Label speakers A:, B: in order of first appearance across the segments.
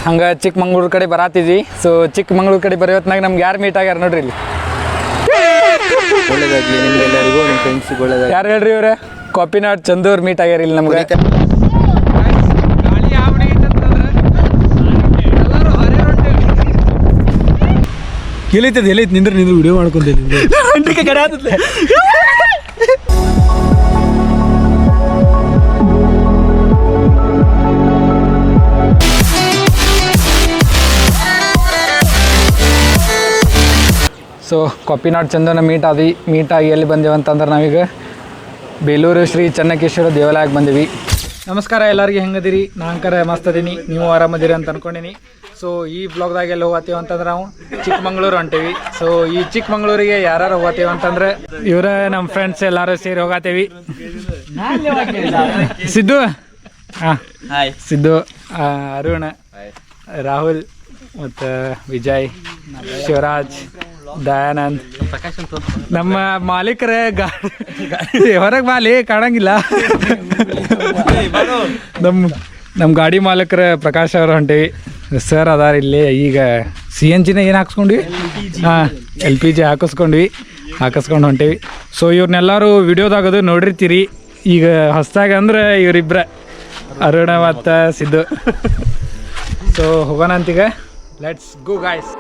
A: ಹಂಗೆ ಚಿಕ್ಕಮಂಗ್ಳೂರು ಕಡೆ ಬರಾತಿದ್ವಿ. ಸೊ ಚಿಕ್ಕಮಂಗ್ಳೂರು ಕಡೆ ಬರೋ ಹೊತ್ನಾಗ ನಮ್ಗೆ ಯಾರು ಮೀಟ್ ಆಗ್ಯಾರ ನೋಡ್ರಿ ಇಲ್ಲಿ.
B: ಒಳ್ಳೇದಾಗಲಿ ನಿಮ್ಗೆಲ್ಲರಿಗೂ, ನಿಮ್ಮ ಫ್ರೆಂಡ್ಸಿಗೆ ಒಳ್ಳೇದಾಗಲಿ.
A: ಯಾರು ಹೇಳ್ರಿ ಇವ್ರೆ? ಕಾಪಿನಾಡ್ ಚಂದು ಅವ್ರು ಮೀಟ್ ಆಗ್ಯಾರ ಇಲ್ಲಿ ನಮ್ಗೆ.
C: ಎಲ್ಲೈತದ ಎಲ್ಲೈತೆ ನಿಂದ್ರೆ video ಮಾಡ್ಕೊಂತೀನಿ.
A: So Kapinad Chandana meet ಆಗಿ ಎಲ್ಲಿ ಬಂದೇವು ಅಂತಂದ್ರೆ ನಾವೀಗ ಬೇಲೂರು ಶ್ರೀ ಚೆನ್ನಕೇಶ್ವರ ದೇವಾಲಯಕ್ಕೆ ಬಂದೀವಿ. ನಮಸ್ಕಾರ ಎಲ್ಲರಿಗೆ, ಹೆಂಗದಿರಿ? ನಾನ್ಕರ ಮಸ್ತ್ ಅದೀನಿ, ನೀವು ಆರಾಮದಿರಿ ಅಂತ ಅನ್ಕೊಂಡಿನಿ. ಸೊ ಈ ಬ್ಲಾಗ್ದಾಗ ಎಲ್ಲ ಹೋಗತ್ತೀವಿ ಅಂತಂದ್ರೆ ನಾವು ಚಿಕ್ಕಮಂಗ್ಳೂರು ಹೊಂಟೇವಿ. ಸೊ ಈ ಚಿಕ್ಕಮಂಗ್ಳೂರಿಗೆ ಯಾರು ಹೋಗತ್ತೀವಿ ಅಂತಂದ್ರೆ ಇವರ ನಮ್ಮ ಫ್ರೆಂಡ್ಸ್ ಎಲ್ಲರೂ ಸೇರಿ ಹೋಗತ್ತೀವಿ. ಸಿದ್ದು, ಹಾಂ ಸಿದ್ದು, ಅರುಣ್, ರಾಹುಲ್ ಮತ್ತು ವಿಜಯ್, ಶಿವರಾಜ್, ದಯಾನಂದ್, ನಮ್ಮ ಮಾಲೀಕರ ಹೊರಗೆ ಮಾಲಿ ಕಾಣಂಗಿಲ್ಲ. ನಮ್ಮ ಗಾಡಿ ಮಾಲೀಕರ ಪ್ರಕಾಶ್ ಅವರು ಹೊಂಟೇವಿ. ಸರ್ ಅದಾರ ಇಲ್ಲಿ. ಈಗ CNG ಏನು ಹಾಕ್ಸ್ಕೊಂಡ್ವಿ? ಹಾಂ, LPG ಹಾಕಿಸ್ಕೊಂಡು ಹೊಂಟೇವಿ. ಸೊ ಇವ್ರನ್ನೆಲ್ಲರೂ ವಿಡಿಯೋದಾಗದು ನೋಡಿರ್ತೀರಿ. ಈಗ ಹೊಸ್ದಾಗಿ ಅಂದ್ರೆ ಇವರಿಬ್ರ, ಅರುಣ ಮತ್ತು ಸಿದ್ದು. ಸೊ ಹೋಗೋಣ ಅಂತೀಗ. Let's go guys.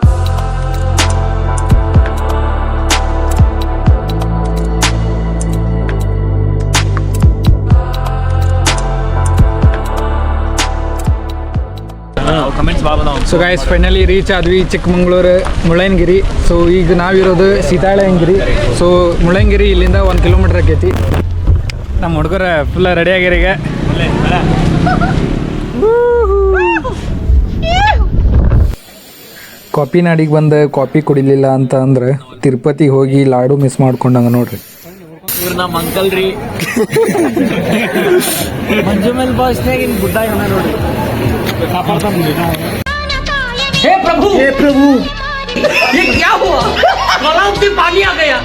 A: So guys finally reach ಆದ್ವಿ ಚಿಕ್ಕಮಂಗ್ಳೂರು ಮುಳ್ಳಯ್ಯನಗಿರಿ. ಸೊ ಈಗ ನಾವಿರೋದು ಸೀತಾಳಯ್ಯನಗಿರಿ. ಸೊ ಮುಳ್ಳಯ್ಯನಗಿರಿ ಇಲ್ಲಿಂದ 1 ಕಿಲೋಮೀಟ್ರ್ ಆಕೈತಿ. ನಮ್ಮ ಹುಡುಗರ ಫುಲ್ಲ ರೆಡಿ ಆಗ್ಯಾರ ಈಗ. ಕಾಪಿನಾಡಿಗೆ ಬಂದು ಕಾಪಿ ಕುಡಿಲಿಲ್ಲ ಅಂತ ಅಂದ್ರೆ ತಿರುಪತಿಗೆ ಹೋಗಿ ಲಾಡು ಮಿಸ್ ಮಾಡ್ಕೊಂಡಂಗ ನೋಡ್ರಿ.
B: ಇವ್ರು ನಮ್ಮ ಅಂಕಲ್ ರೀ. ಮಂಜುಮಲ್ ಬಾಸ್ನಾಗ ಇನ್ನು ಬುಡ್ಡ ಇವನ ನೋಡ್ರಿ.
D: हे प्रभु ये क्या हुआ? तालाब में पानी आ गया.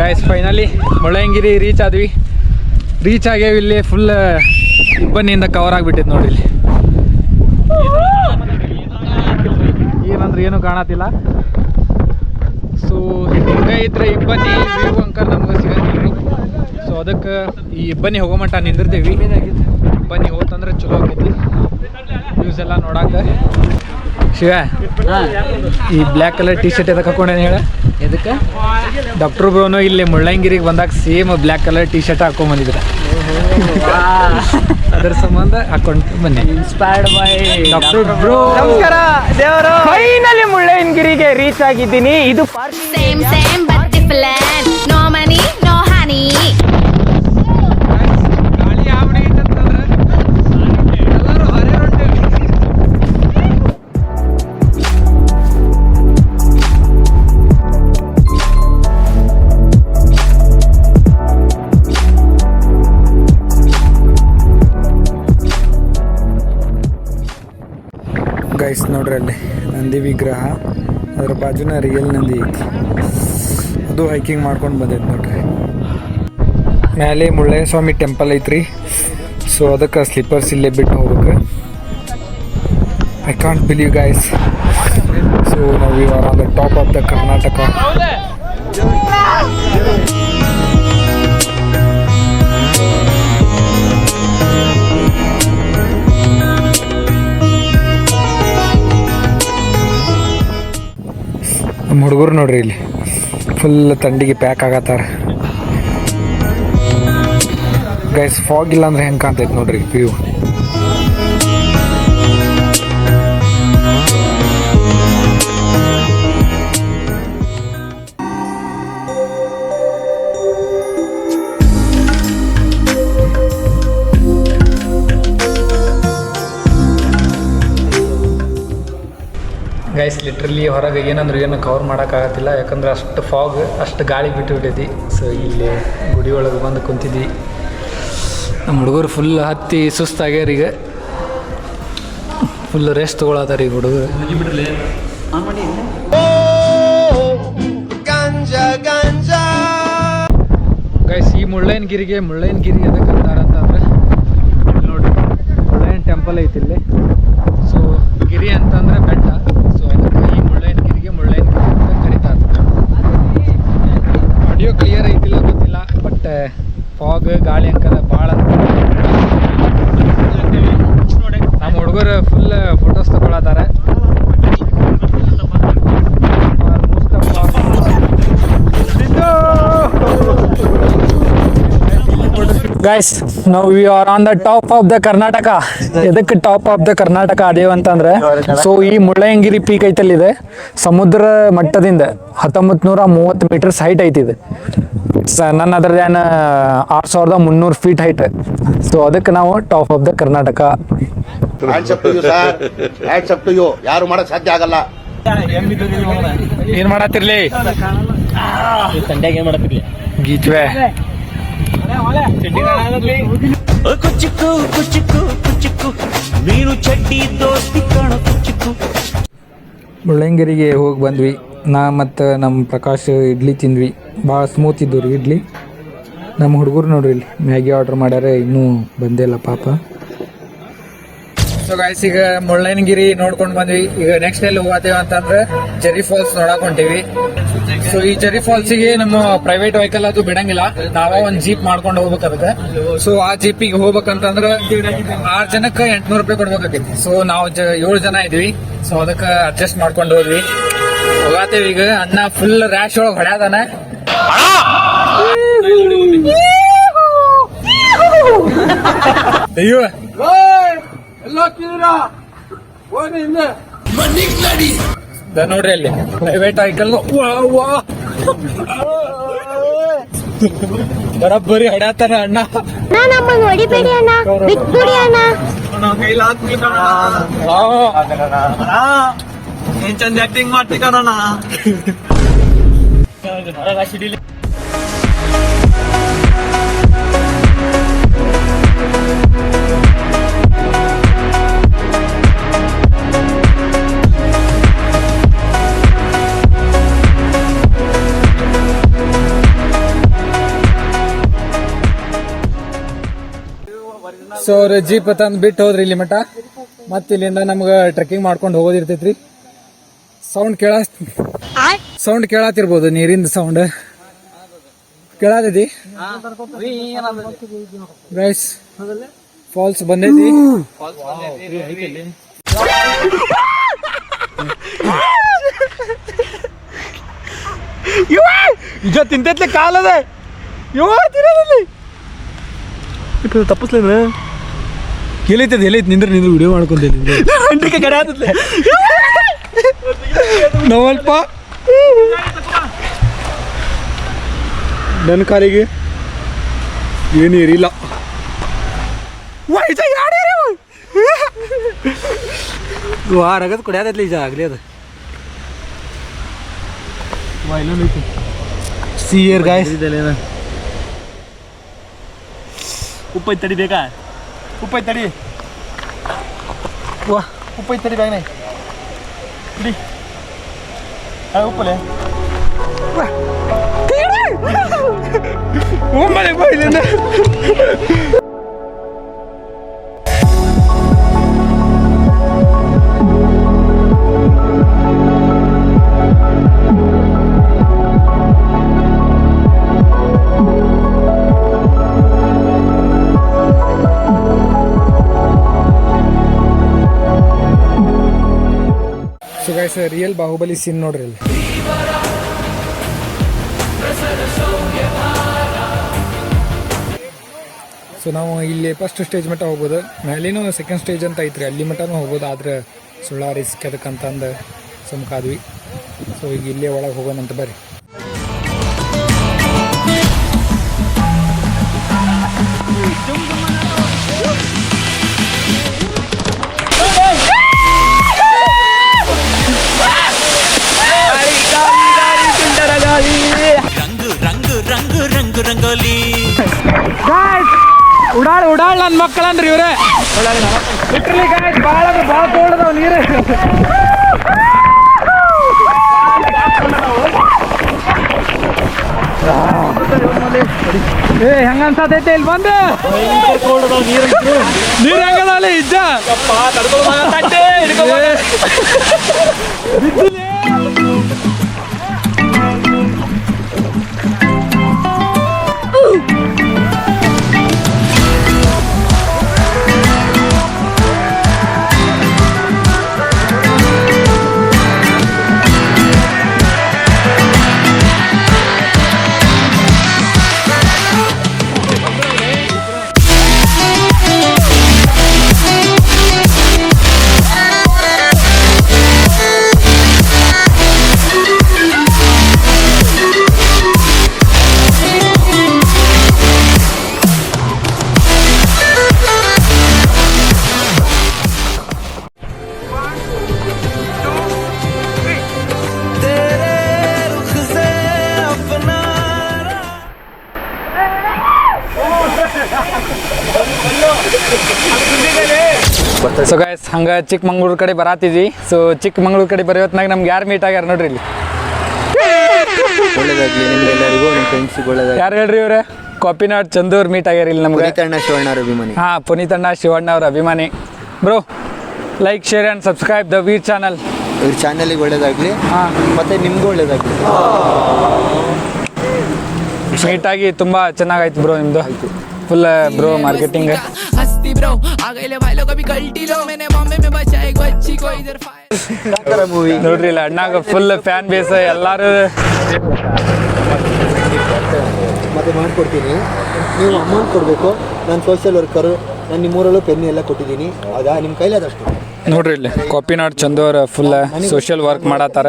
A: ಗೈಸ್ ಫೈನಲಿ ಮುಳ್ಳಯ್ಯನಗಿರಿ ರೀಚ್ ಆಗ್ಯಾವ. ಇಲ್ಲಿ ಫುಲ್ ಇಬ್ಬನಿಯಿಂದ ಕವರ್ ಆಗಿಬಿಟ್ಟಿತ್ತು ನೋಡ್ರಿ. ಇಲ್ಲಿ ಏನಂದ್ರೆ ಏನು ಕಾಣತಿಲ್ಲ. ಸೊ ಹಿಂಗೆ ಇದ್ರೆ ಇಬ್ಬನಿ ವ್ಯೂ ಅಂಕರ್ ನಮ್ಗೆ ಸಿಗಂಗಿಲ್ಲ. ಸೊ ಅದಕ್ಕೆ ಈ ಇಬ್ಬನಿ ಹೋಗೋ ಮಟ್ಟ ನಿಂದಿರ್ತೀವಿ. ಇಬ್ಬನಿ ಹೋತಂದ್ರೆ ಚಲೋ ಆಕೈತಿ ವ್ಯೂಸ್ ಎಲ್ಲ ನೋಡಾಕ. ಶಿವ, ಈ ಬ್ಲ್ಯಾಕ್ ಕಲರ್ ಟಿ ಶರ್ಟ್ ಎದಕ್ಕೆ ಹಾಕೊಂಡೇನು ಹೇಳ?
B: ಎದಕ್ಕೆ?
A: ಡಾಕ್ಟರ್ ಬ್ರೋನು ಇಲ್ಲಿ ಮುಳ್ಳಯ್ಯನಗಿರಿಗೆ ಬಂದಾಗ same black colour T shirt ಹಾಕೊಂಡ್ಬಂದಿದ್ರೆ, ಅದರ ಸಂಬಂಧ ಹಾಕೊಂಡು ಬನ್ನಿ.
B: Inspired by
A: doctor bro.
B: ನಮಸ್ಕಾರ ದೇವರು. ಫೈನಲಿ ಮುಳ್ಳಯ್ಯನಗಿರಿಗೆ ರೀಚ್ ಆಗಿದ್ದೀನಿ. ಇದು
E: Same but different. No money, no honey.
A: Guys ನೋಡ್ರಿ, ಅಲ್ಲಿ ನಂದಿ ವಿಗ್ರಹ, ಅದ್ರ ಬಾಜುನ ರಿಯಲ್ ನಂದಿ ಐತಿ. ಅದು ಹೈಕಿಂಗ್ ಮಾಡ್ಕೊಂಡು ಬಂದೈತೆ ನೋಡ್ರಿ. ಮ್ಯಾಲೆ ಮುಳ್ಳಯ್ಯ ಸ್ವಾಮಿ ಟೆಂಪಲ್ ಐತ್ರಿ. ಸೊ ಅದಕ್ಕೆ ಸ್ಲಿಪ್ಪರ್ಸ್ ಇಲ್ಲೇ ಬಿಟ್ಟು ಹೋಗ್ಬೇಕು. I can't believe guys. So ನಾವು ಇವಾಗ on the top of the Karnataka. ನಮ್ಮ ಹುಡುಗರು ನೋಡ್ರಿ ಇಲ್ಲಿ ಫುಲ್ ಥಂಡಿಗೆ ಪ್ಯಾಕ್ ಆಗತ್ತಾರ. ಗೈಸ್ ಫಾಗ್ ಇಲ್ಲ ಅಂದ್ರೆ ಹೆಂಗೆ ಕಾಣ್ತೈತೆ ನೋಡ್ರಿ ವ್ಯೂ. ಗೈಸ್ ಲಿಟ್ರಲಿ ಹೊರಗೆ ಏನಂದ್ರೆ ಏನು ಕವರ್ ಮಾಡೋಕ್ಕಾಗತ್ತಿಲ್ಲ, ಯಾಕಂದ್ರೆ ಅಷ್ಟು ಫಾಗ್, ಅಷ್ಟು ಗಾಳಿ ಬಿಟ್ಟು ಬಿಟ್ಟೈತಿ. ಸೊ ಇಲ್ಲಿ ಗುಡಿ ಒಳಗೆ ಬಂದು ಕುಂತಿದ್ವಿ. ನಮ್ಮ ಹುಡುಗರು ಫುಲ್ ಹತ್ತಿ ಸುಸ್ತಾಗ್ಯಾರ, ಈಗ ಫುಲ್ ರೆಸ್ಟ್ ತೊಗೊಳತ್ತಾರ ಈಗ ಹುಡುಗರು. ಗೈಸ್ ಈ ಮುಳ್ಳಯ್ಯನಗಿರಿ ಎದಕ್ಕೆ ಅಂತಾರಂತಂದ್ರೆ ನೋಡಿರಿ, ಮುಳ್ಳಯ್ಯನ ಟೆಂಪಲ್ ಐತಿ ಇಲ್ಲಿ. ಸೊ ಗಿರಿ ಅಂತಂದ್ರೆ ಬೆಟ್ಟ, ಸೊ ಅದಕ್ಕೆ ಈ ಮುಳ್ಳಯ್ಯನಗಿರಿಗೆ ಮುಳ್ಳಯ್ಯನಗಿರಿ ಅಂತ ಕರೀತಾರೆ. ಆಡಿಯೋ ಕ್ಲಿಯರ್ ಐತಿಲ್ಲ ಗೊತ್ತಿಲ್ಲ, ಬಟ್ ಫಾಗ್ ಗಾಳಿ ಅಂಕದ ಭಾಳ. ನಮ್ಮ ಹುಡುಗರು ಫುಲ್ ಫೋಟೋಸ್ ತಗೊಳತಾರೆ. ಗೈಸ್ ನಾವು we are on the top of the Karnataka. ಎದಕ್ಕೆ ಟಾಪ್ ಆಫ್ ದ ಕರ್ನಾಟಕ ಅದೇವ ಅಂತಂದ್ರೆ, ಸೊ ಈ ಮುಳ್ಳಯ್ಯನಗಿರಿ ಪೀಕ್ ಐತಲ್ಲ, ಇದೆ ಸಮುದ್ರ ಮಟ್ಟದಿಂದ 1930 ಮೀಟರ್ಸ್ ಹೈಟ್ ಐತಿ ಇದು. ನನ್ನ ಅದ್ರದ್ದೇನು 6300 ಫೀಟ್ ಹೈಟ್. ಸೊ ಅದಕ್ಕೆ ನಾವು ಟಾಪ್ ಆಫ್ ದ ಕರ್ನಾಟಕ.
F: ಯಾರು ಮಾಡಕ್ ಸಾಧ್ಯ ಆಗಲ್ಲ.
A: ಏನ್ ಮಾಡತ್ತಿರ್ಲಿ ಗೀಚ್ವೆ
G: ಕುಚ್ಚುಕು ಕುಚ್ಚುಕು ಕುಚ್ಚುಕು ನೀನು ಚಡ್ಡಿ ದೋಸ್ತಿ ಕಾಣು ಕುಚ್ಚುಕು.
A: ಮುಳ್ಳಯ್ಯನಗಿರಿಗೆ ಹೋಗಿ ಬಂದ್ವಿ. ನಾ ಮತ್ತು ನಮ್ಮ ಪ್ರಕಾಶ್ ಇಡ್ಲಿ ತಿಂದ್ವಿ. ಭಾಳ ಸ್ಮೂತ್ ಇದ್ದು ರೀ ಇಡ್ಲಿ. ನಮ್ಮ ಹುಡುಗರು ನೋಡ್ರಿ ಇಲ್ಲಿ ಮ್ಯಾಗಿ ಆರ್ಡ್ರ್ ಮಾಡ್ಯಾರ, ಇನ್ನೂ ಬಂದೇ ಇಲ್ಲ ಪಾಪ. ಸೊ ಗಾಯ್ಸ್ ಈಗ ಮುಳ್ಳಯ್ಯನಗಿರಿ ನೋಡ್ಕೊಂಡು ಬಂದ್ವಿ. ಈಗ ನೆಕ್ಸ್ಟ್ ಎಲ್ಲಿ ಹೋಗ್ತೇವೆ ಅಂತಂದ್ರೆ ಜೆರಿ ಫಾಲ್ಸ್ ನೋಡಕ್ ಹೊಂಟೇವಿ. ಸೊ ಈ ಜೆರಿ ಫಾಲ್ಸಿಗೆ ನಮ್ಮ ಪ್ರೈವೇಟ್ ವೆಹಿಕಲ್ ಅದು ಬಿಡಂಗಿಲ್ಲ, ನಾವ ಒಂದ್ ಜೀಪ್ ಮಾಡ್ಕೊಂಡು ಹೋಗ್ಬೇಕಾಗುತ್ತೆ. ಸೊ ಆ ಜೀಪಿಗೆ ಹೋಗ್ಬೇಕಂತಂದ್ರೆ 6 ಜನಕ್ಕೆ 800 ರೂಪಾಯಿ ಕೊಡ್ಬೇಕಾಗೈತಿ. ಸೊ ನಾವು 7 ಜನ ಇದ್ವಿ. ಸೊ ಅದಕ್ಕೆ ಅಡ್ಜಸ್ಟ್ ಮಾಡ್ಕೊಂಡು ಹೋದ್ವಿ. ಹೋಗತ್ತೇವಿ ಈಗ. ಅಣ್ಣ ಫುಲ್ ರ್ಯಾಶ್ ಒಳಗೆ ಹೊಡ್ಯಾದಾನ. ಅಯ್ಯೋ ನೋಡ್ರಿ ಅಲ್ಲಿ ಪ್ರೈವೇಟ್ ವೆಹಿಕಲ್ ಬರಬ್ಬರಿ ಹೊಡ್ಯಾತಾನ ಅಣ್ಣ.
E: ಹೊಡಿಬೇಡಿ ಅಣ್ಣ, ಬಿಟ್ಬಿಡಿ ಅಣ್ಣ.
B: ಏನ್ ಚಂದ ಆಕ್ಟಿಂಗ್ ಮಾಡ್ತೀಕಣ್ಣ.
A: ಸೊ ಅವ್ರ ಜೀಪ್ ತಂದು ಬಿಟ್ಟು ಹೋದ್ರಿ ಇಲ್ಲಿ ಮಠ. ಮತ್ತೆ ಇಲ್ಲಿಂದ ನಮ್ಗೆ ಟ್ರೆಕ್ಕಿಂಗ್ ಮಾಡ್ಕೊಂಡು ಹೋಗೋದಿರ್ತೈತ್ರಿ. ಸೌಂಡ್ ಕೇಳತ್ತಿರ್ಬೋದು, ನೀರಿಂದ ಸೌಂಡ್ ಕೇಳತೈತಿ. ಗೈಸ್ ಫಾಲ್ಸ್ ಬಂದೈತಿ.
C: ನಿಜ ತಿಂತೈತ್ಲೆ ಕಾಲದ ತಪ್ಪಿಸ್ಲೇನ ಎಲ್ಲೈತದ ಎಲ್ಲೈತಿ ನಿಂದ್ರೆ ವಿಡಿಯೋ ಮಾಡ್ಕೊಂತೇನೆ. ನವಲ್ಪ ನನ್ನ ಕಾಲಿಗೆ ಏನು ಏರಿಲ್ಲ. ರಗದ್ ಕುಡಿಯೋದೈತ್ಲಿ ಈಗ ಆಗ್ಲಿ ಅದು. ಇನ್ನೊಂದೈತಿ ಸಿಯರ್ ಗಾಯ್ಸ್.
B: ಉಪ್ಪೈತ್ ತಡಿ ಬೇಕಾ? ಉಪ್ಪೈತ್ ತಡಿ.
C: ವಾ
B: ಉಪ್ಪೈತ್ ತಡಿ ಬ್ಯಾಗ್ನಾಗ ಇಡಿ. ಉಪ್ಪಲೆ
C: ಒಮ್ಮೆ ಬಾಯಿಲಿಂದ
A: ರಿಯಲ್ ಬಾಹುಬಲಿ ಸೀನ್ ನೋಡ್ರಿ ಇಲ್ಲಿ. ಸೊ ನಾವು ಇಲ್ಲಿ ಫಸ್ಟ್ ಸ್ಟೇಜ್ ಮಟ್ಟ ಹೋಗ್ಬೋದು, ಮೇಲಿನೂ ಸೆಕೆಂಡ್ ಸ್ಟೇಜ್ ಅಂತ ಐತ್ರಿ, ಅಲ್ಲಿ ಮಟ್ಟನೂ ಹೋಗ್ಬೋದು. ಆದ್ರೆ ಸುಳ್ಳ ರಿಸ್ಕ್ ಅದಕ್ಕಂತಂದು ಸುಮ್ಕಾದ್ವಿ. ಸೊ ಈಗ ಇಲ್ಲೇ ಒಳಗೆ ಹೋಗೋಣಂತ ಬರ್ರಿ. ಉಡಾಳ್ ನನ್ನ ಮಕ್ಕಳನ್ರಿ ಇವ್ರೆ ಬಿಟ್ರಲಿ ಗಾಯ್ಸ್ ಭಾಳ ತೋಳದವ್ ನೀರು ಏ ಹೆಂಗ ಅನ್ಸತೈತೆ ಇಲ್ಲಿ ಬಂದು ನೀರು ಹೆಂಗದ ಇಜ್ಜ ಸೊ ಗೈಸ್ ಹಂಗೆ ಚಿಕ್ಕಮಂಗ್ಳೂರು ಕಡೆ ಬರಾತಿದ್ವಿ. ಸೊ ಚಿಕ್ಕಮಂಗ್ಳೂರು ಕಡೆ ಬರೋತ್ನಾಗ ನಮ್ಗೆ ಯಾರು ಮೀಟ್ ಆಗ್ಯಾರ ನೋಡ್ರಿ ಇಲ್ಲಿ.
C: ಒಳ್ಳೇದಾಗ್ಲಿ ನಿಮ್ಗೆಲ್ಲರಿಗೂ ನಿಮ್ಮ ಫ್ರೆಂಡ್ಸಿಗೆ ಒಳ್ಳೇದಾಗ್ಲಿ.
A: ಯಾರು ಹೇಳ್ರಿ ಇವ್ರೆ? ಕಾಪಿನಾಡ್ ಚಂದು ಅವ್ರು ಮೀಟ್ ಆಗ್ಯಾರ ಇಲ್ಲಿ ನಮ್ಗೆ.
C: ಪುನೀತಣ್ಣ ಶಿವಣ್ಣವ್ರ ಅಭಿಮಾನಿ.
A: ಹಾಂ, ಪುನೀತಣ್ಣ ಶಿವಣ್ಣ ಅವ್ರ ಅಭಿಮಾನಿ. Bro like share and subscribe the Veer channel.
C: ಇವ್ರ ಚಾನಲಿಗೆ ಒಳ್ಳೇದಾಗ್ಲಿ.
A: ಹಾಂ,
C: ಮತ್ತೆ ನಿಮ್ಗೂ ಒಳ್ಳೇದಾಗ್ಲಿ.
A: ಮೀಟಾಗಿ ತುಂಬ ಚೆನ್ನಾಗಾಯ್ತು ಬ್ರೋ ನಿಮ್ಮದು. फुल ब्रो मार्केटिंग है
H: हस्ती ब्रो आ गए भाई लोग अभी गलती लो मैंने बॉम्बे में बचा एक बच्ची को इधर फायर
C: ಮೂವಿ
A: ನೋಡ್ರಿ ಇಲ್ಲ ಅಣ್ಣಾಗ ಫುಲ್ ಫ್ಯಾನ್ ಬೇಸ್ ಎಲ್ಲಾರು.
C: ಮತ್ತೆ ಮಾಡ್ಕೊಡ್ತೀನಿ, ನೀವು ಅಮೌಂಟ್ ಕೊಡಬೇಕು. ನಾನು ಸೋಷಿಯಲ್ ವರ್ಕರು, ನಾನು ನಿಮ್ಮೂರಲ್ಲೂ ಪೆನ್ ಎಲ್ಲ ಕೊಟ್ಟಿದ್ದೀನಿ. ಹೌದಾ? ನಿಮ್ಮ ಕೈಲಾದಷ್ಟು
A: ನೋಡ್ರಿ ಇಲ್ಲಿ ಕಾಪಿನಾಡ್ ಚಂದು ಅವ್ರ ಫುಲ್ ಸೋಷಿಯಲ್ ವರ್ಕ್ ಮಾಡತ್ತಾರ.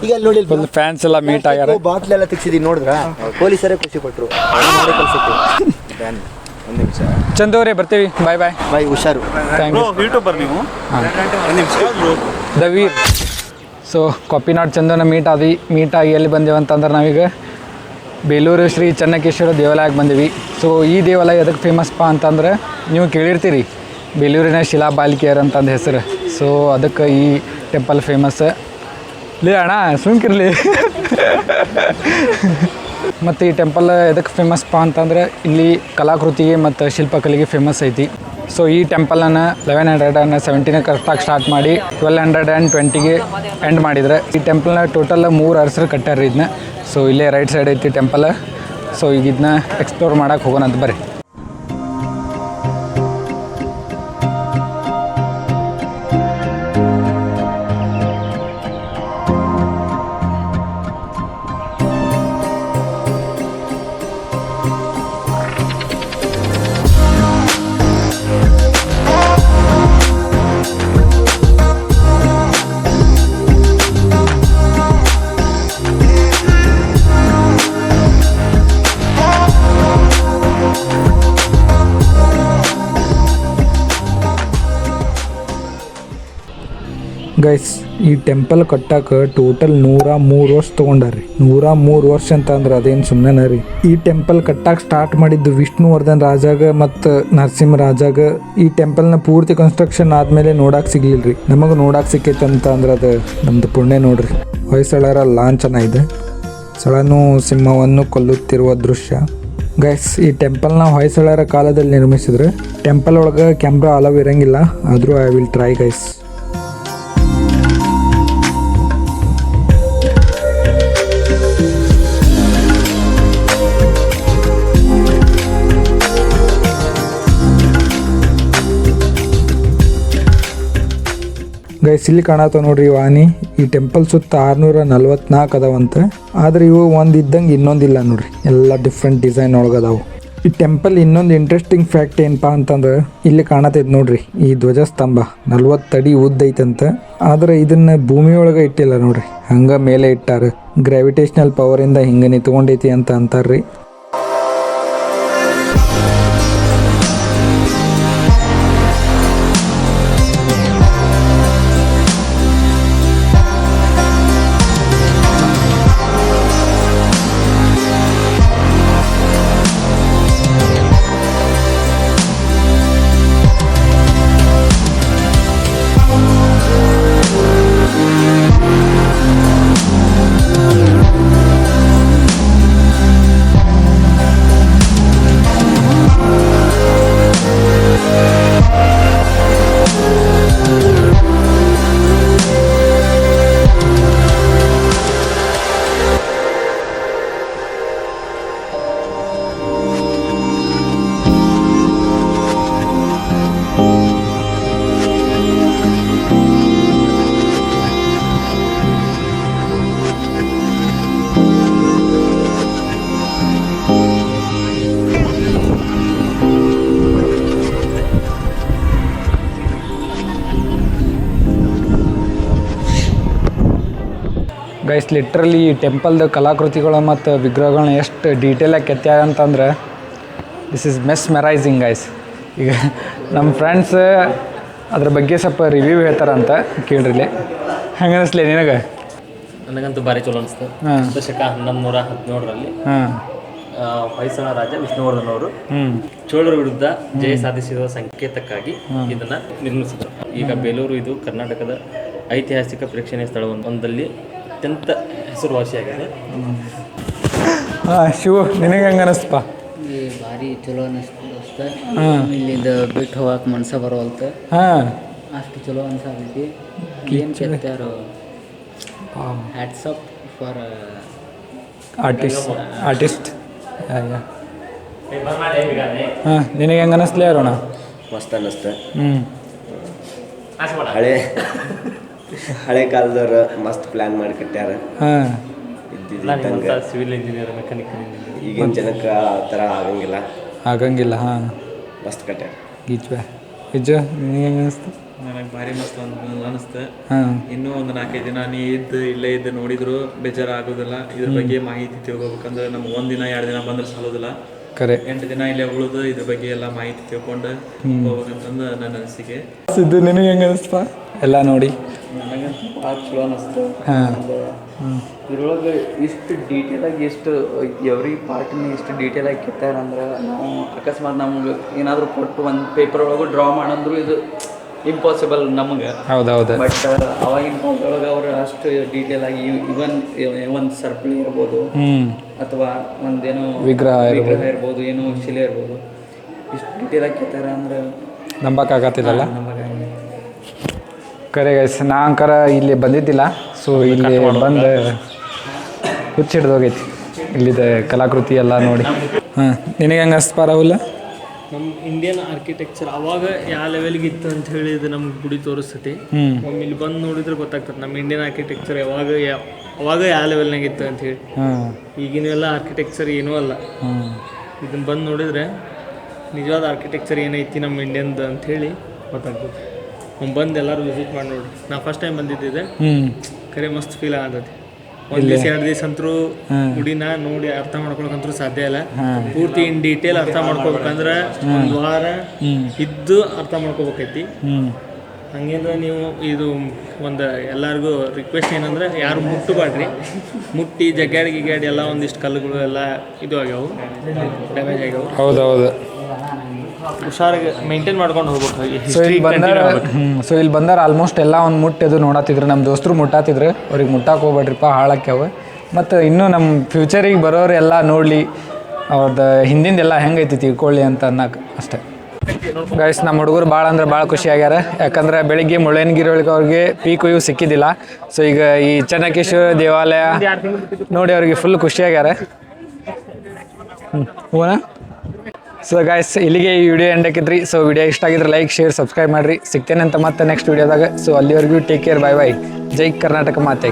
C: ಈಗ ಅಲ್ಲಿ ನೋಡಿ
A: ಫುಲ್ ಫ್ಯಾನ್ಸ್ ಎಲ್ಲ ಮೀಟ್ ಆಗ್ಯಾರ.
C: ಬಾಟ್ಲ್ ಎಲ್ಲ ತೆಗ್ಸಿದೀನಿ ನೋಡಿದ್ರ, ಪೊಲೀಸರೇ ಖುಷಿ ಪಟ್ರು. ಮಾಡಿ ಕಳ್ಸಿತ್ತು. ಒಂದು ನಿಮಿಷ
A: ಚಂದು ಅವರೇ ಬರ್ತೀವಿ. ಬಾಯ್ ಬಾಯ್
C: ಬಾಯ್, ಹುಷಾರು.
A: Thank you.
I: ಯೂಟ್ಯೂಬರ್ ನೀವು
A: the Veer. So Kapinad Chandana meet ಆಗಿ ಎಲ್ಲಿ ಬಂದೇವೆ ಅಂತಂದ್ರೆ ನಾವೀಗ ಬೇಲೂರು ಶ್ರೀ ಚೆನ್ನಕೇಶ್ವರ ದೇವಾಲಯಕ್ಕೆ ಬಂದೀವಿ. ಸೊ ಈ ದೇವಾಲಯ ಎದಕ್ಕೆ ಫೇಮಸ್ಪಾ ಅಂತಂದ್ರೆ ನೀವು ಕೇಳಿರ್ತೀರಿ, ಬೇಲೂರಿನ ಶಿಲಾಬಾಲಿಕೆಯರ್ ಅಂತಂದು ಹೆಸರು. ಸೊ ಅದಕ್ಕೆ ಈ ಟೆಂಪಲ್ ಫೇಮಸ್. ಲೇ ಅಣ್ಣ ಸುಮ್ಕಿರ್ಲಿ. ಮತ್ತು ಈ ಟೆಂಪಲ್ ಎದಕ್ಕೆ ಫೇಮಸ್ಪಾ ಅಂತಂದ್ರೆ ಇಲ್ಲಿ ಕಲಾಕೃತಿಗೆ ಮತ್ತು ಶಿಲ್ಪಕಲೆಗೆ ಫೇಮಸ್ ಐತಿ. ಸೊ ಈ ಟೆಂಪಲನ್ನು 1117 ಕರೆಕ್ಟಾಗಿ ಸ್ಟಾರ್ಟ್ ಮಾಡಿ 1220 ಎಂಡ್ ಮಾಡಿದ್ರೆ. ಈ ಟೆಂಪಲ್ನ ಟೋಟಲ್ 3 ಅರಸರು ಕಟ್ಟಾರ ಇದನ್ನ. ಸೊ ಇಲ್ಲೇ ರೈಟ್ ಸೈಡ್ ಐತಿ ಟೆಂಪಲ್. ಸೊ ಈಗ ಇದನ್ನ ಎಕ್ಸ್ಪ್ಲೋರ್ ಮಾಡೋಕೆ ಹೋಗೋಣ ಅಂತ ಬರ್ರಿ. ಗೈಸ್ ಈ ಟೆಂಪಲ್ ಕಟ್ಟಕ್ಕೆ ಟೋಟಲ್ 103 ವರ್ಷ ತೊಗೊಂಡಾರ್ರಿ. 103 ವರ್ಷ ಅಂತ ಅಂದ್ರೆ ಅದೇನು ಸುಮ್ಮನೆ ರೀ. ಈ ಟೆಂಪಲ್ ಕಟ್ಟಕ್ಕೆ ಸ್ಟಾರ್ಟ್ ಮಾಡಿದ್ದು ವಿಷ್ಣುವರ್ಧನ್ ರಾಜಾಗ ಮತ್ತು ನರಸಿಂಹ ರಾಜಾಗ. ಈ ಟೆಂಪಲ್ನ ಪೂರ್ತಿ ಕನ್ಸ್ಟ್ರಕ್ಷನ್ ಆದಮೇಲೆ ನೋಡಕ್ಕೆ ಸಿಗ್ಲಿಲ್ರಿ. ನಮಗೆ ನೋಡಕ್ಕೆ ಸಿಕ್ಕೈತಂತ ಅಂದ್ರೆ ಅದು ನಮ್ದು ಪುಣ್ಯ ನೋಡ್ರಿ. ಹೊಯ್ಸಳರ ಲಾಂಛನ ಇದೆ. ಸಳನು ಸಿಂಹವನ್ನು ಕೊಲ್ಲುತ್ತಿರುವ ದೃಶ್ಯ. ಗೈಸ್ ಈ ಟೆಂಪಲ್ನ ಹೊಯ್ಸಳರ ಕಾಲದಲ್ಲಿ ನಿರ್ಮಿಸಿದ್ರೆ. ಟೆಂಪಲ್ ಒಳಗೆ ಕ್ಯಾಮ್ರಾ ಅಲವ್ ಇರಂಗಿಲ್ಲ, ಆದರೂ I will try guys. Guys ಇಲ್ಲಿ ಕಾಣತ್ತ ನೋಡ್ರಿ ವಾಣಿ. ಈ ಟೆಂಪಲ್ ಸುತ್ತ 644 ಅದಾವಂತ. ಆದ್ರೆ ಇವು ಒಂದು ಇದ್ದಂಗೆ ಇನ್ನೊಂದಿಲ್ಲ ನೋಡ್ರಿ, ಎಲ್ಲ ಡಿಫ್ರೆಂಟ್ ಡಿಸೈನ್ ಒಳಗದಾವು. ಈ ಟೆಂಪಲ್ ಇನ್ನೊಂದು ಇಂಟ್ರೆಸ್ಟಿಂಗ್ ಫ್ಯಾಕ್ಟ್ ಏನಪ್ಪಾ ಅಂತಂದ್ರೆ ಇಲ್ಲಿ ಕಾಣತೈತೆ ನೋಡ್ರಿ, ಈ ಧ್ವಜಸ್ತಂಭ 40 ಅಡಿ ಉದ್ದ ಐತಂತ. ಆದ್ರೆ ಇದನ್ನ ಭೂಮಿಯೊಳಗೆ ಇಟ್ಟಿಲ್ಲ ನೋಡ್ರಿ, ಹಂಗ ಮೇಲೆ ಇಟ್ಟಾರ. ಗ್ರಾವಿಟೇಷನಲ್ ಪವರ್ ಇಂದ ಹಿಂಗ ನಿಂತ್ಕೊಂಡೈತಿ ಅಂತ ಅಂತಾರ್ರಿ. ಗೈಸ್ ಲಿಟ್ರಲಿ ಈ ಟೆಂಪಲ್ದು ಕಲಾಕೃತಿಗಳು ಮತ್ತು ವಿಗ್ರಹಗಳನ್ನ ಎಷ್ಟು ಡೀಟೇಲಾಗಿ ಕೆತ್ತ್ಯಾರ ಅಂತಂದ್ರೆ ದಿಸ್ ಇಸ್ ಮೆಸ್ಮರೈಸಿಂಗ್ ಗೈಸ್. ಈಗ ನಮ್ಮ ಫ್ರೆಂಡ್ಸ್ ಅದ್ರ ಬಗ್ಗೆ ಸ್ವಲ್ಪ ರಿವ್ಯೂ ಹೇಳ್ತಾರಂತ ಕೇಳ್ರಿಲಿ. ಹೆಂಗೆ ಅನಿಸ್ಲಿ ನಿನಗೆ?
I: ನನಗಂತೂ ಭಾರಿ ಚಲೋ ಅನಿಸ್ತು. ಶಕ 1117ರಲ್ಲಿ ಹೊಯ್ಸಳ ರಾಜ ವಿಷ್ಣುವರ್ಧನ್ ಅವರು ಚೋಳರ ವಿರುದ್ಧ ಜಯ ಸಾಧಿಸಿರುವ ಸಂಕೇತಕ್ಕಾಗಿ ಇದನ್ನ ನಿರ್ಮಿಸಿದರು. ಈಗ ಬೇಲೂರು ಇದು ಕರ್ನಾಟಕದ ಐತಿಹಾಸಿಕ ಪ್ರೇಕ್ಷಣೀಯ ಸ್ಥಳ ಒಂದಲ್ಲಿ ಅತ್ಯಂತ ಹೆಸರುವಾಸಿಯಾಗಿದೆ.
A: ಶಿವು ನಿನಗೆ ಹೆಂಗೆ ಅನಿಸ್ತಪ್ಪ?
J: ಭಾರಿ ಚಲೋ ಅನಿಸ್ತ. ಇಲ್ಲಿಂದ ಬಿಟ್ಟು ಹೋಗಕ್ಕೆ ಮನ್ಸ ಬರೋಲ್ತ. ಅಷ್ಟು ಚಲೋ ಅನ್ಸಾಕೈತಿ. ಏನು ಕೆತ್ತಾರೋ ಹ್ಯಾಟ್ಸ್ ಅಪ್ ಫಾರ್
A: ಆರ್ಟಿಸ್ಟ್. ನಿನಗೆ ಹೆಂಗೆ ಅನ್ನಿಸ್ಲಿ ಅರುಣ?
I: ಮಸ್ತ್ ಅನ್ನಿಸ್ತು. ಹಳೆ ಕಾಲದವ್ರು ಮಸ್ತ್ ಪ್ಲ್ಯಾನ್ ಮಾಡಿ ಕಟ್ಟ್ಯಾರ. Civil engineer, mechanical engineer. ಈಗಿನ ಜನಕ್ಕೆ ಆ ಥರ ಆಗಂಗಿಲ್ಲ. ಮಸ್ತ್ ಕಟ್ಟ್ಯಾರ.
A: ನಿಜ ನಿನಗೆ ಹೆಂಗೆ ಅನಿಸ್ತು?
K: ನನಗೆ ಭಾರಿ ಮಸ್ತ್ ಅನಿಸ್ತು. ಇನ್ನೂ ಒಂದು 4-5 ದಿನ ನೀ ಇಲ್ಲೇ ಇದ್ದು ನೋಡಿದ್ರು ಬೇಜಾರಾಗೋದಿಲ್ಲ. ಇದ್ರ ಬಗ್ಗೆ ಮಾಹಿತಿ ತಿಳ್ಕೊಬೇಕಂದ್ರೆ ನಮ್ಗೆ 1 ದಿನ 2 ದಿನ ಬಂದ್ರೆ ಸಾಲೋದಿಲ್ಲ. 8 ದಿನ ಇಲ್ಲೇ ಉಳಿದು ಇದ್ರ ಬಗ್ಗೆ ಎಲ್ಲ ಮಾಹಿತಿ ತಿಳ್ಕೊಂಡು ಹೋಗ್ಬೇಕಂತಂದು ನನ್ನ ಅನಿಸಿಕೆ.
A: ಸಿದ್ದು ನಿನಗೆ ಹೆಂಗೆ ಅನಿಸ್ತಪ್ಪ ಎಲ್ಲ ನೋಡಿ?
J: ನನಗಂತೂ ಭಾಳ ಚಲೋ ಅನಿಸ್ತು. ಇದ್ರೊಳಗೆ ಇಷ್ಟು ಡೀಟೇಲಾಗಿ ಎಷ್ಟು ಎವ್ರಿ ಪಾರ್ಟಿನ ಇಷ್ಟು ಡೀಟೇಲಾಗಿ ಕೆತ್ತಾರಂದ್ರೆ ನಾವು ಅಕಸ್ಮಾತ್ ನಮ್ಗೆ ಏನಾದರೂ ಕೊಟ್ಟು ಒಂದು ಪೇಪರ್ ಒಳಗೆ ಡ್ರಾ ಮಾಡಂದ್ರು ಇದು ಇಂಪಾಸಿಬಲ್ ನಮಗೆ.
A: ಹೌದೌದು.
J: ಬಟ್ ಅವಾಗಿನ ಕಾಲದೊಳಗೆ ಅವರು ಅಷ್ಟು ಡೀಟೇಲಾಗಿ ಇವನ್ ಒಂದು ಸರ್ಪಳಿ ಇರ್ಬೋದು ಅಥವಾ ಒಂದೇನೋ ವಿಗ್ರಹ ಇರ್ಬೋದು, ಏನೋ ಶಿಲೆ ಇರ್ಬೋದು, ಇಷ್ಟು ಡೀಟೇಲಾಗಿ ಕೆತ್ತಾರ ಅಂದ್ರೆ
A: ನಂಬಕ್ಕಾಗತ್ತಿಲ್ಲಲ್ಲ. ಕರೆ ಗೈಸ್, ನಾ ಅಂಕರ ಇಲ್ಲಿ ಬಂದಿದ್ದಿಲ್ಲ. ಸೊ ಇಲ್ಲಿ ಬಂದು ಹುಚ್ಚಿಡ್ದೋಗೈತಿ ಇಲ್ಲಿದ ಕಲಾಕೃತಿ ಎಲ್ಲ ನೋಡಿ. ನಿನಗೆ ಹೆಂಗೆ ಅನಿಸ್ತಾ ರಾಹುಲ್?
B: ನಮ್ಮ ಇಂಡಿಯನ್ ಆರ್ಕಿಟೆಕ್ಚರ್ ಅವಾಗ ಯಾವ ಲೆವೆಲ್ಗೆ ಇತ್ತು ಅಂತ ಹೇಳಿ ಇದು ನಮ್ಗೆ ಗುಡಿ ತೋರಿಸ್ತೈತಿ. ಒಮ್ಮೆ ಇಲ್ಲಿ ಬಂದು ನೋಡಿದ್ರೆ ಗೊತ್ತಾಗ್ತದೆ ನಮ್ಮ ಇಂಡಿಯನ್ ಆರ್ಕಿಟೆಕ್ಚರ್ ಅವಾಗ ಯಾವ ಲೆವೆಲ್ನಾಗ ಇತ್ತು ಅಂತ ಹೇಳಿ. ಈಗಿನೆಲ್ಲ ಆರ್ಕಿಟೆಕ್ಚರ್ ಏನೂ ಅಲ್ಲ. ಇದನ್ನ ಬಂದು ನೋಡಿದ್ರೆ ನಿಜವಾದ ಆರ್ಕಿಟೆಕ್ಚರ್ ಏನೈತಿ ನಮ್ಮ ಇಂಡಿಯನ್ದು ಅಂಥೇಳಿ ಗೊತ್ತಾಗ್ತದೆ. ಬಂದು ಎಲ್ಲರೂ ವಿಸಿಟ್ ಮಾಡಿ ನೋಡಿ. ನಾ ಫಸ್ಟ್ ಟೈಮ್ ಬಂದಿದ್ದಿದೆ, ಖರೆ ಮಸ್ತ್ ಫೀಲ್ ಆಗತೈತಿ. 1 ದಿವಸ 2 ದಿವಸ ಅಂತರೂ ಗುಡಿನ ನೋಡಿ ಅರ್ಥ ಮಾಡ್ಕೊಳಕಂತೂ ಸಾಧ್ಯ ಇಲ್ಲ. ಪೂರ್ತಿ ಇನ್ ಡೀಟೇಲ್ ಅರ್ಥ ಮಾಡ್ಕೋಬೇಕಂದ್ರೆ 1 ವಾರ ಇದ್ದು ಅರ್ಥ ಮಾಡ್ಕೋಬೇಕೈತಿ. ಹಂಗೇಂದ್ರೆ ನೀವು ಇದು ಒಂದು ಎಲ್ಲರಿಗೂ ರಿಕ್ವೆಸ್ಟ್ ಏನಂದ್ರೆ ಯಾರು ಮುಟ್ಟಬಾಡ್ರಿ. ಮುಟ್ಟಿ ಜಗ್ಗಾಡಿ ಎಲ್ಲ ಒಂದಿಷ್ಟು ಕಲ್ಲುಗಳು ಎಲ್ಲ ಇದು ಆಗ್ಯಾವು, ಡ್ಯಾಮೇಜ್ ಆಗ್ಯಾವು.
A: ಹೌದೌದು.
B: ಹುಷಾರಾಗಿ ಮೇಂಟೈನ್ ಮಾಡ್ಕೊಂಡು ಹೋಗ್ಬೇಕು.
A: ಸೊ ಇಲ್ಲಿ ಬಂದಾರ ಆಲ್ಮೋಸ್ಟ್ ಎಲ್ಲ ಒಂದು ಮುಟ್ಟಿದ್ದು ನೋಡತ್ತಿದ್ರು. ನಮ್ಮ ದೋಸ್ತರು ಮುಟ್ಟಾತಿದ್ರು. ಅವ್ರಿಗೆ ಮುಟ್ಟಕ್ಕೆ ಹೋಗ್ಬೇಡ್ರಿಪ್ಪ, ಹಾಳಾಕ್ಯಾವ. ಮತ್ತು ಇನ್ನೂ ನಮ್ಮ ಫ್ಯೂಚರಿಗೆ ಬರೋರು ಎಲ್ಲ ನೋಡಲಿ, ಅವ್ರದ್ದು ಹಿಂದಿಂದೆಲ್ಲ ಹೆಂಗೈತಿ ತಿಳ್ಕೊಳ್ಳಿ ಅಂತ ಅನ್ನಕ್ಕೆ ಅಷ್ಟೇ. ಗೈಸ್, ನಮ್ಮ ಹುಡುಗರು ಭಾಳ ಅಂದ್ರೆ ಭಾಳ ಖುಷಿ ಆಗ್ಯಾರ. ಯಾಕಂದ್ರೆ ಬೆಳಿಗ್ಗೆ ಮುಳ್ಳಯ್ಯನಗಿರಿ ಒಳಗೆ ಅವ್ರಿಗೆ ಪೀಕ್ ವ್ಯೂ ಸಿಕ್ಕಿದ್ದಿಲ್ಲ. ಸೊ ಈಗ ಈ ಚೆನ್ನಕೇಶ್ವರ ದೇವಾಲಯ ನೋಡಿ ಅವ್ರಿಗೆ ಫುಲ್ ಖುಷಿ ಆಗ್ಯಾರ. ಹೂನಾ? ಸೊ ಗಾಯ್ಸ್, ಇಲ್ಲಿಗೆ ಈ ವಿಡಿಯೋ ಎಂಡ್ ಹಾಕಿದ್ರಿ. ಸೊ ವಿಡಿಯೋ ಇಷ್ಟ ಆಗಿದ್ರೆ ಲೈಕ್, ಶೇರ್, ಸಬ್ಸ್ಕ್ರೈಬ್ ಮಾಡಿರಿ. ಸಿಗ್ತೇನೆ ಅಂತ ಮತ್ತೆ ನೆಕ್ಸ್ಟ್ ವಿಡಿಯೋದಾಗ. ಸೊ ಅಲ್ಲಿವರೆಗೂ ಟೇಕ್ ಕೇರ್, ಬೈ ಬೈ. ಜೈ ಕರ್ನಾಟಕ ಮಾತೆ.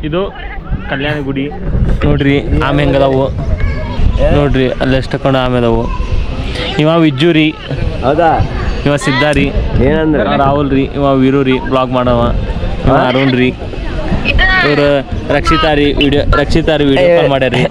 B: ಇದು ಕಲ್ಯಾಣ ಗುಡಿ ನೋಡ್ರಿ. ಆಮೆ ಹೆಂಗದಾವು ನೋಡ್ರಿ, ಅಲ್ಲೆಷ್ಟು ತಕೊಂಡು ಆಮೆ ಅದಾವು. ಇವ ವಿಜ್ಜು ರೀ,
I: ಹೌದಾ?
B: ಇವ ಸಿದ್ಧಾರಿ,
I: ಏನಂದ್ರೆ
B: ರಾಹುಲ್ ರೀ, ಇವ ವೀರು ರೀ, ಬ್ಲಾಗ್ ಮಾಡವ. ಇವ ಅರುಣ್ ರೀ, ಇವರು ರಕ್ಷಿತಾ ರೀ ವಿಡಿಯೋ ಕಾಲ್ ಮಾಡ್ಯಾರಿ.